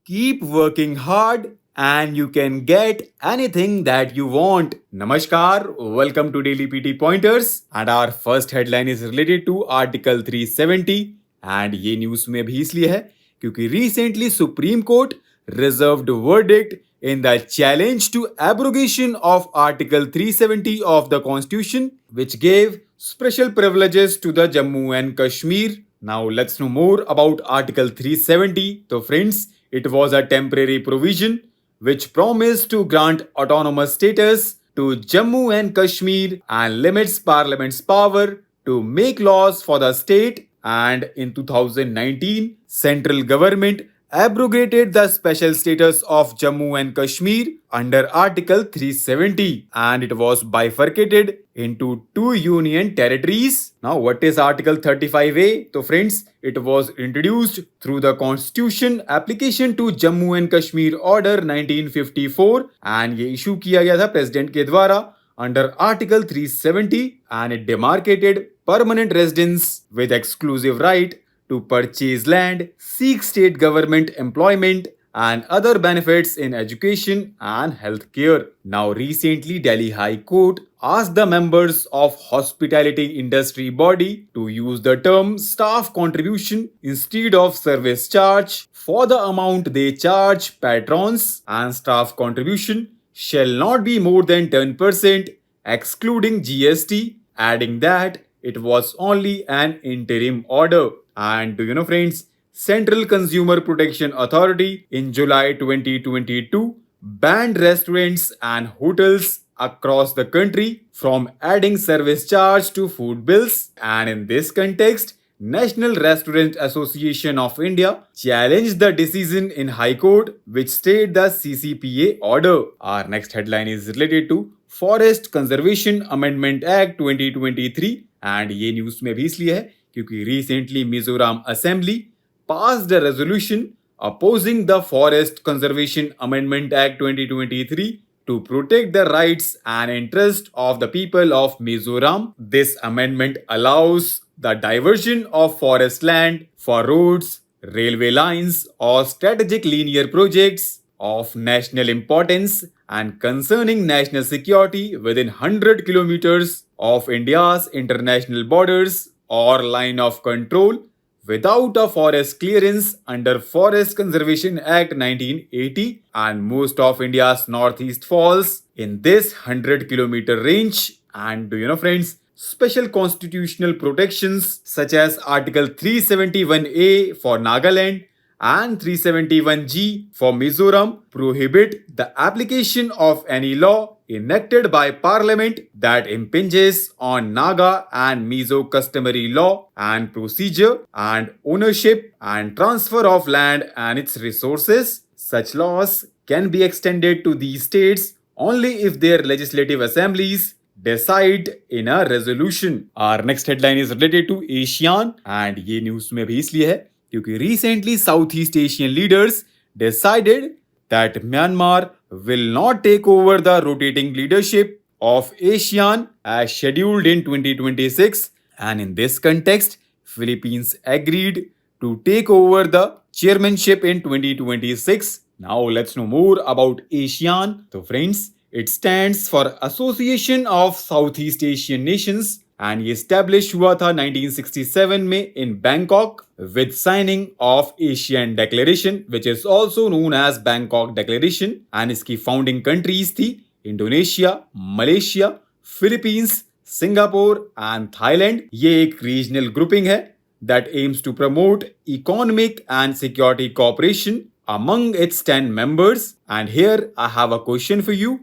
Keep working hard and you can get anything that you want. Namaskar, welcome to Daily PT Pointers and our first headline is related to Article 370 and ये news में भी इसलिए है क्योंकि recently Supreme Court reserved verdict in the challenge to abrogation of Article 370 of the Constitution which gave special privileges to the Jammu and Kashmir. Now let's know more about Article 370. So friends, it was a temporary provision which promised to grant autonomous status to Jammu and Kashmir and limits Parliament's power to make laws for the state. And in 2019, central government abrogated the special status of Jammu and Kashmir under Article 370 and it was bifurcated into two union territories. Now what is Article 35A? So friends, it was introduced through the Constitution application to Jammu and Kashmir Order 1954 and ये issue किया गया था President के द्वारा under Article 370 and it demarcated permanent residents with exclusive right to purchase land, seek state government employment and other benefits in education and healthcare. Now recently Delhi High Court asked the members of hospitality industry body to use the term staff contribution instead of service charge for the amount they charge patrons, and staff contribution shall not be more than 10% excluding GST, adding that it was only an interim order. And do you know friends, Central Consumer Protection Authority in July 2022 banned restaurants and hotels across the country from adding service charge to food bills. And in this context, National Restaurant Association of India challenged the decision in High Court which stayed the CCPA order. Our next headline is related to Forest Conservation Amendment Act 2023 and ये news में भी इसलिए है क्योंकि recently Mizoram Assembly passed a resolution opposing the Forest Conservation Amendment Act 2023 to protect the rights and interests of the people of Mizoram. This amendment allows the diversion of forest land for roads, railway lines or strategic linear projects of national importance and concerning national security within 100 kilometers of India's international borders or line of control without a forest clearance under Forest Conservation Act 1980, and most of India's northeast falls in this 100-kilometer range. And do you know friends, special constitutional protections such as Article 371A for Nagaland and 371G for Mizoram prohibit the application of any law enacted by Parliament that impinges on Naga and Mizo customary law and procedure and ownership and transfer of land and its resources. Such laws can be extended to these states only if their legislative assemblies decide in a resolution. Our next headline is related to ASEAN and ये news में भी इसलिए है क्योंकि recently Southeast Asian leaders decided that Myanmar will not take over the rotating leadership of ASEAN as scheduled in 2026, and in this context, Philippines agreed to take over the chairmanship in 2026. Now let's know more about ASEAN. So friends, it stands for Association of Southeast Asian Nations and ये established हुआ था 1967 में in Bangkok with signing of Asian Declaration which is also known as Bangkok Declaration, and इसकी founding countries थी Indonesia, Malaysia, Philippines, Singapore and Thailand. ये एक regional grouping है that aims to promote economic and security cooperation among its 10 members. And here I have a question for you.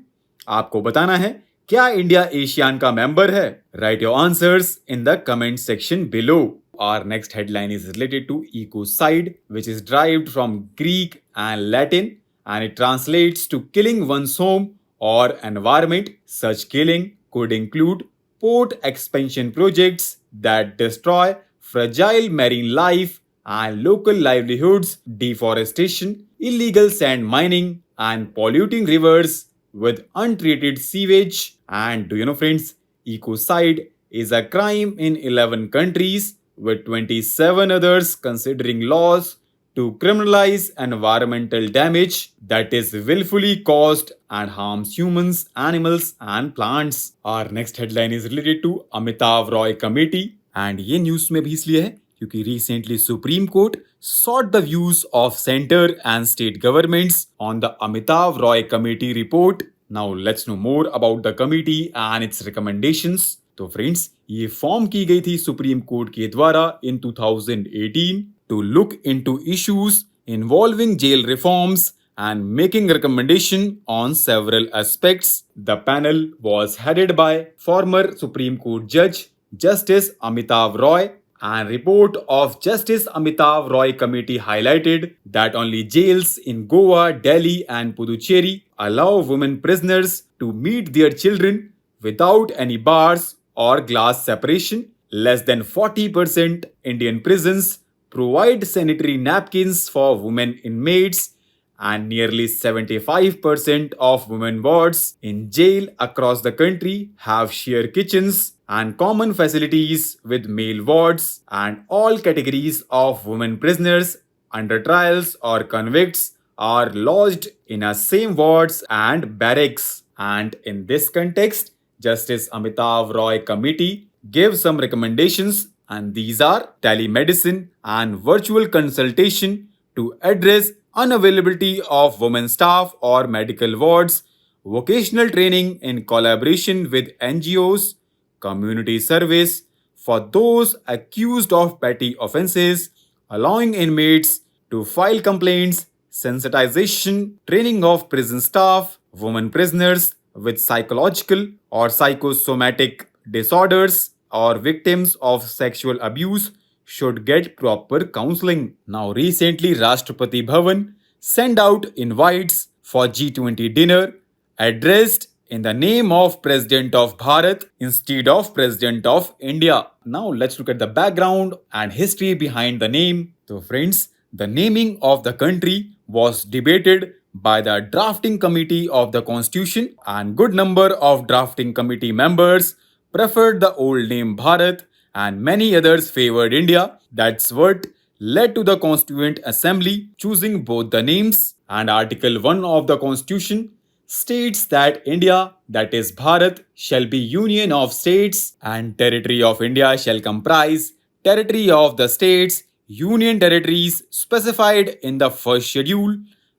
आपको बताना है क्या India ASEAN का member है? Right your answers in the comment section below. Our next headline is related to ecocide, which is derived from Greek and Latin, and it translates to killing one's home or environment. Such killing could include port expansion projects that destroy fragile marine life and local livelihoods, deforestation, illegal sand mining, and polluting rivers with untreated sewage. And do you know friends, ecocide is a crime in 11 countries with 27 others considering laws to criminalize environmental damage that is willfully caused and harms humans, animals and plants. Our next headline is related to Amitabh Roy committee and ये news में भी इसलिए है क्योंकि recently Supreme Court sought the views of center and state governments on the Amitava Roy Committee report. Now let's know more about the committee and its recommendations. तो friends ये form की गई थी सुप्रीम कोर्ट के द्वारा इन 2018 to look into issues involving jail reforms and making recommendation on several aspects. The panel was headed by former Supreme Court Judge Justice Amitava Roy, and report of Justice Amitava Roy Committee highlighted that only jails in Goa, Delhi and Puducherry allow women prisoners to meet their children without any bars or glass separation. Less than 40% Indian prisons provide sanitary napkins for women inmates, and nearly 75% of women wards in jail across the country have shared kitchens and common facilities with male wards, and all categories of women prisoners under trials or convicts are lodged in a same wards and barracks. And in this context, Justice Amitava Roy Committee gave some recommendations, and these are telemedicine and virtual consultation to address unavailability of women staff or medical wards, vocational training in collaboration with NGOs, community service for those accused of petty offences, allowing inmates to file complaints, sensitization, training of prison staff, women prisoners with psychological or psychosomatic disorders, or victims of sexual abuse should get proper counseling. Now, recently, Rashtrapati Bhavan sent out invites for G20 dinner addressed in the name of President of Bharat instead of President of India. Now, let's look at the background and history behind the name. So, friends, the naming of the country was debated by the drafting committee of the constitution, and good number of drafting committee members preferred the old name Bharat and many others favored India. That's what led to the Constituent Assembly choosing both the names. And Article 1 of the Constitution states that India, that is Bharat, shall be union of states, and territory of India shall comprise territory of the states, union territories specified in the first schedule,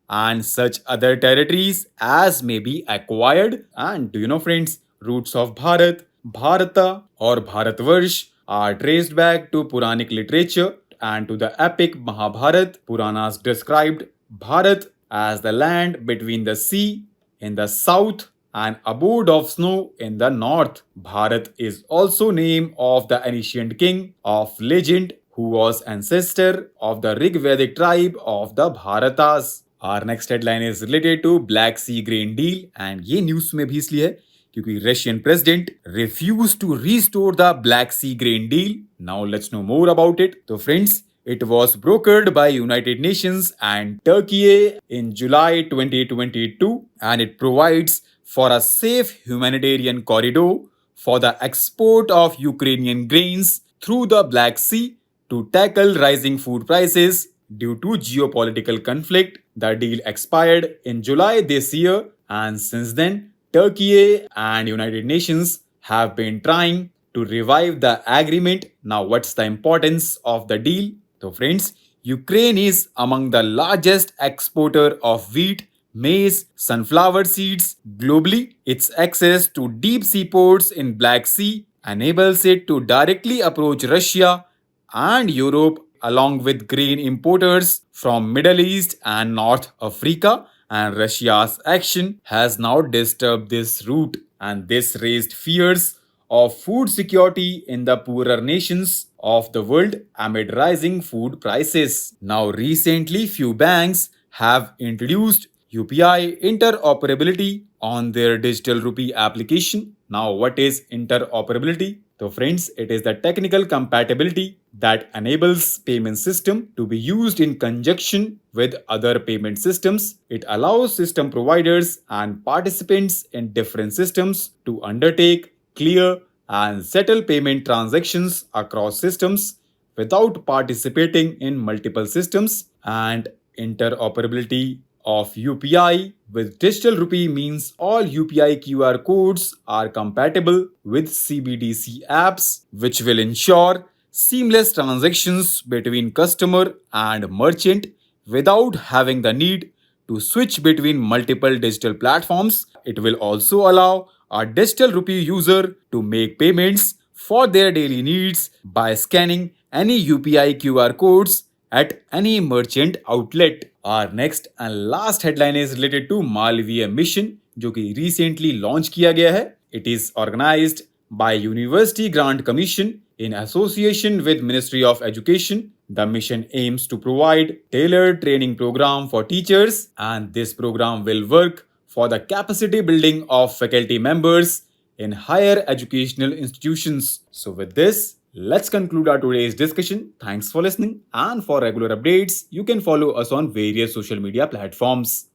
and such other territories as may be acquired. And do you know, friends, roots of Bharat, Bharata or Bharatvarsh are traced back to Puranic literature and to the epic Mahabharat. Puranas described Bharat as the land between the sea in the south and abode of snow in the north. Bharat is also name of the ancient king of legend who was ancestor of the Rigvedic tribe of the Bharatas. Our next headline is related to Black Sea grain deal, and ये news में भी इसलिए है क्योंकि Russian president refused to restore the Black Sea grain deal. Now let's know more about it. So friends, it was brokered by United Nations and Turkey in July 2022, and it provides for a safe humanitarian corridor for the export of Ukrainian grains through the Black Sea to tackle rising food prices due to geopolitical conflict. The deal expired in July this year, and since then, Turkey and United Nations have been trying to revive the agreement. Now, what's the importance of the deal? So, friends, Ukraine is among the largest exporter of wheat, maize, sunflower seeds globally. Its access to deep sea ports in Black Sea enables it to directly approach Russia and Europe along with grain importers from Middle East and North Africa, and Russia's action has now disturbed this route, and this raised fears of food security in the poorer nations of the world amid rising food prices. Now recently few banks have introduced UPI interoperability on their digital rupee application. Now what is interoperability? So friends, it is the technical compatibility that enables payment system to be used in conjunction with other payment systems. It allows system providers and participants in different systems to undertake, clear and settle payment transactions across systems without participating in multiple systems. And interoperability of UPI with digital rupee means all UPI QR codes are compatible with CBDC apps, which will ensure seamless transactions between customer and merchant without having the need to switch between multiple digital platforms. It will also allow a digital rupee user to make payments for their daily needs by scanning any UPI QR codes at any merchant outlet. Our next and last headline is related to Malaviya mission जो कि recently launch किया गया है. It is organized by University Grant Commission in association with Ministry of Education. The mission aims to provide tailored training program for teachers, and this program will work for the capacity building of faculty members in higher educational institutions. So with this, let's conclude our today's discussion. Thanks for listening, and for regular updates, you can follow us on various social media platforms.